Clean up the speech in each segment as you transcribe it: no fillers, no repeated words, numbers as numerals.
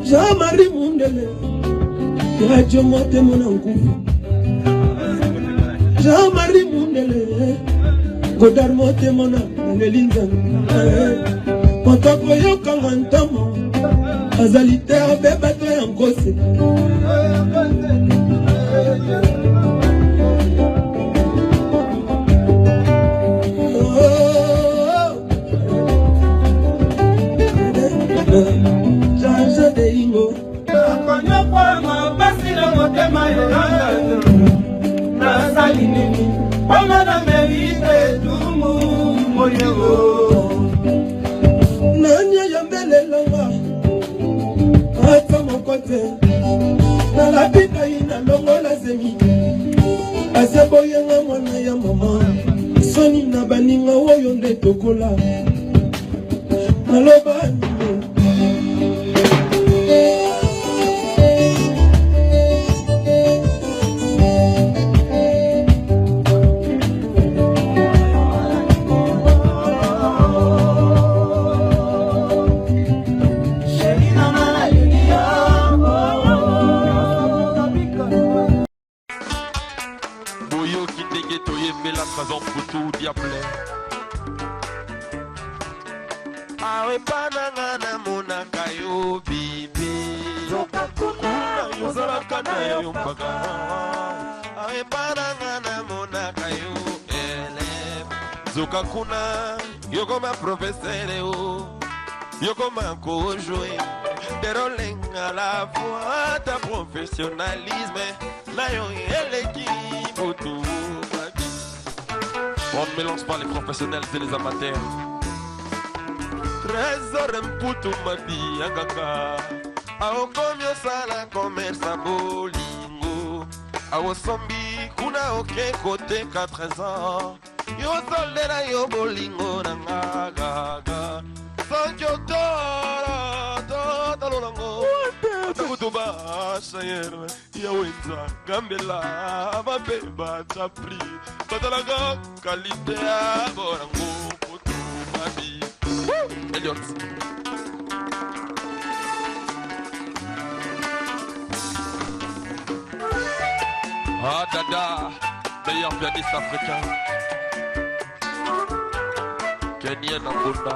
Jean-Marie Mundele Radio Mote Monankufu Jean-Marie Mundele Godard Mote Mona Nelinzan Montako Yokanga Ntamo Azalitaire Bebato Yankose Jean de Ingo Akonyo kwa mabasi na motema yanga Na salinini Wanga na merite tumu Moyego Nanya yambele langa Hata mokote Na lapita ina longo la zemi Asebo yenga mwana ya mama Soni na baninga woyo nde tokola Naloba Zokakuna, yoko ma professeur yoko ma kojoue, deroleng à la fois ta professionnalisme, nayo eleki tout. On ne mélange pas les professionnels et les amateurs. Trésor mputu mabi angaka, aokomyo sala commerce a bolingo, aosombi kuna oke côté 4 ans. Yo soldera yo bolingo nanga gaga Sancho tolo lango Takutuba shayer Ya wenza gambela Mabeba chapri Batalaga kalite Borango Putu mabi Elliot Ah dada Meilleur pianiste africain Kenyan Ambunda,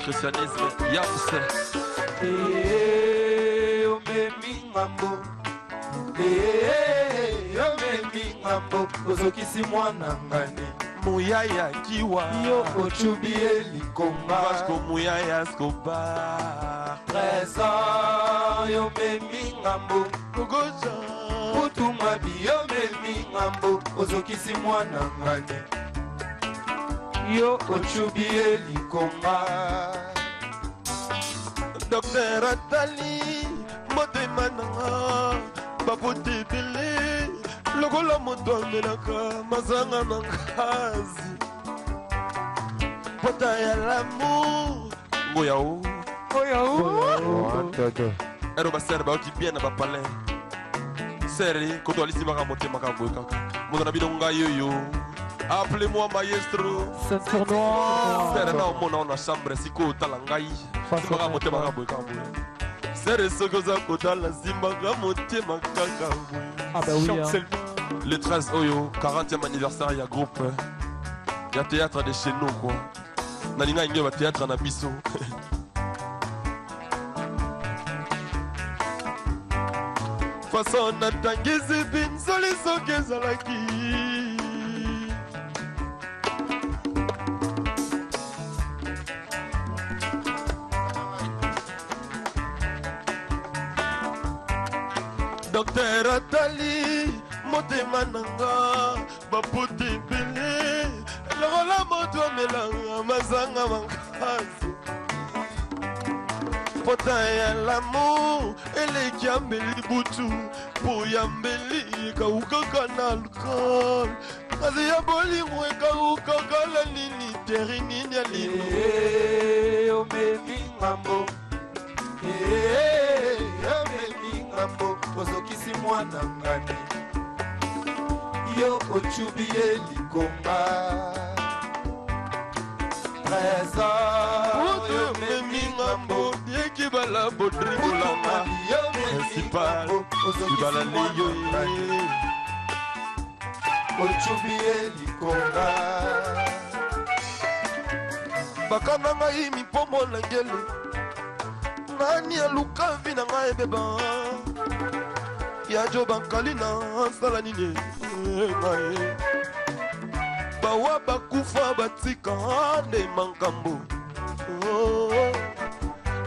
christianisme, Yamse. Ome mingambo, ome mingambo, ozokisi mwana ngane. Muyaya kiwa, yo ochubi elikomba. Vasco Muyaya Escobar. Trésor, ome mingambo, Ogoja. Putumabi, ome mingambo, ozokisi mwana ngane. Yo ochubi elikomba Docteur Atali Motema nanga Bapote bele Lokola moto amelaka Mazanga nangazi Pota ya l'amour Ngoyao Ero baserba oti bien na bapalin Seri koto alisi maka motema kaboy kaka Moto na bidonga yoyo Appelez-moi maestro. C'est pour noir. C'est là au monde en chambre si ko talangai. Simba mote maka boy kambo. C'est ce que ça kota la simba mote maka kambo. Ah bah oui. Le 13 Oyo, 40e anniversaire, il y a groupe. Il y a théâtre de chez nous quoi. Nanina il y a théâtre en abisso. Façon natangizi bin soliso kezalaki. Docteur Atali, motema nanga, bapote bele, lola moto melanga, mazanga mankazi. Pota ya l'amour, ele kiambeli butu, po yambeli, kaukaka na alcool. Kazi ya boli mwe kaukaka la nini, teri nini ya lino. Ome mingambo, ozokisi mwana ngane yo ochubi elikomba Trésor Oto me mingambo, yeki Bala Bodri Bolanga Principal Ibala Leyo Ochubie likonga Bakana ngai mipomo na ngele Nani aluka vina ngai beba Yajo bankali na sala nini ngai Bawa bakufa batika ne mankambo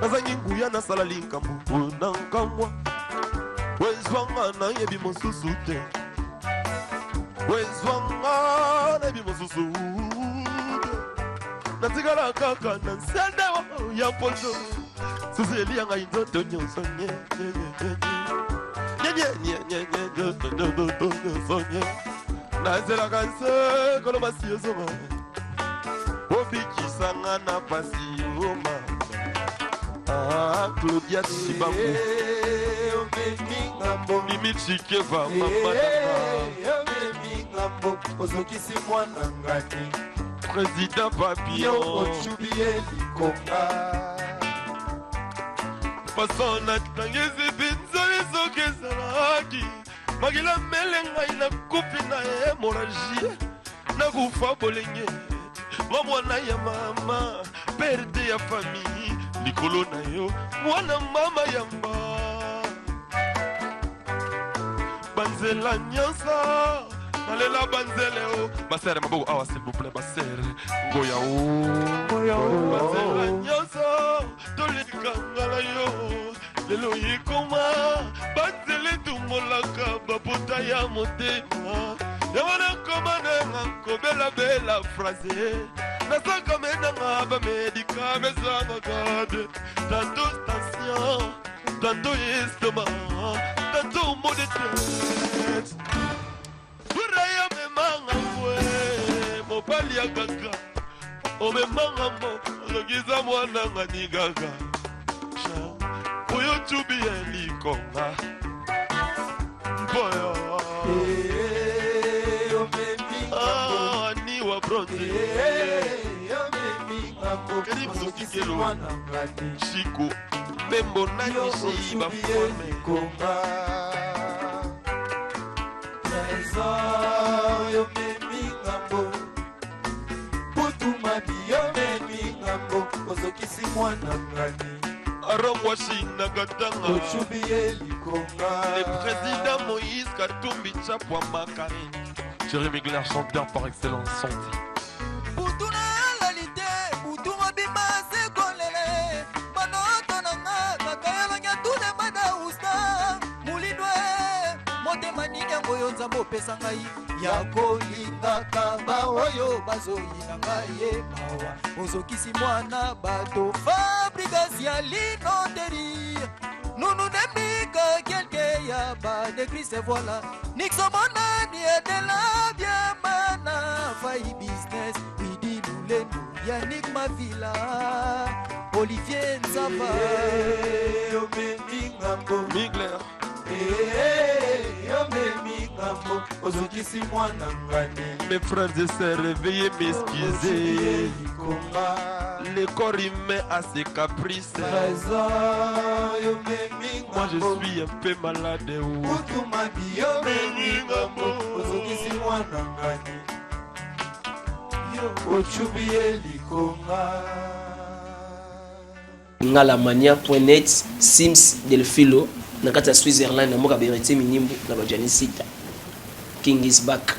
Nazangi nguya na sala linkambo na nkamwa Wezwanga na yebi mosusu te Wezwanga na yebi mosusu Natigala kaka na nsende ya pozo Susi eli yanga inzoto nyonso nye Nazela kanse kolo basi yozoma Obikisa nga na pasi yoma Claudia Chibamu Mimi Chikeva mama ngambo ozokisi mwana ngani Président Papillon Ochubie likonga Pasona tangezi binzoli zokezalaki Magila melenga ina kupi na hémorragie Na kufa bolenge Mwana ya mama Perde ya famille Likolo na yo Mwana mama yamba Banzela nyonsa Nalela banzele o Basere maboko awa s'il vous plaît basere Ngoya o Banzela nyonsa Tolika ngala yo Lelo yikoma Banzele tumolaka Bapota ya motema Yawana komana Kobela bela phrase Nasaka menanga Ba médica Mesanga gade Tantôt tension Tantôt estomac Tantôt mot de tête Buraya memanga mwe Mopali ya gaga O memanga mo Logiza mwana ngani gaga Oyo chubi elikonga Boyo Ani wa bronze Keri mzukikelo Shiko Membo na nishi bafome Yo memi ngambo Putumadi yo memi ngambo ozokisi mwana ngani Arongwashi Nagatanga Ochubie likonga Le président Moïse Katumbi Chapwa Makarine Jérémy Gler, chanteur par excellence, santé. Butuna lalite, butuma bima se kolele Manoto nanga, kakaya banya tune mada usta Mulidwe, mote manini yango yonza mopesa ngai Yako lingaka baoyo bazoyina ngai mawa Ozokisi mwana bato fabrikas ya linoteri Nunu nemika kelke ya ba de Christ voilà Nixomona ni edela bien mana Fai business Widi Lulenu Yannick Mavila Olivier Nzamba Yo memi ngambo Migler Yo memi ngambo ozokisi mwana ngani Mes frères et sœurs, veuillez m'excuser Le corps humain a ses caprices Moi je suis un peu malade Putumadi yo memi ngambo ozokisi mwana ngani Ochubie likonga ngalamania.net Sims Delfilo na kati ya Switzerland na moka Berete Minimbu na Bajanisita King is back.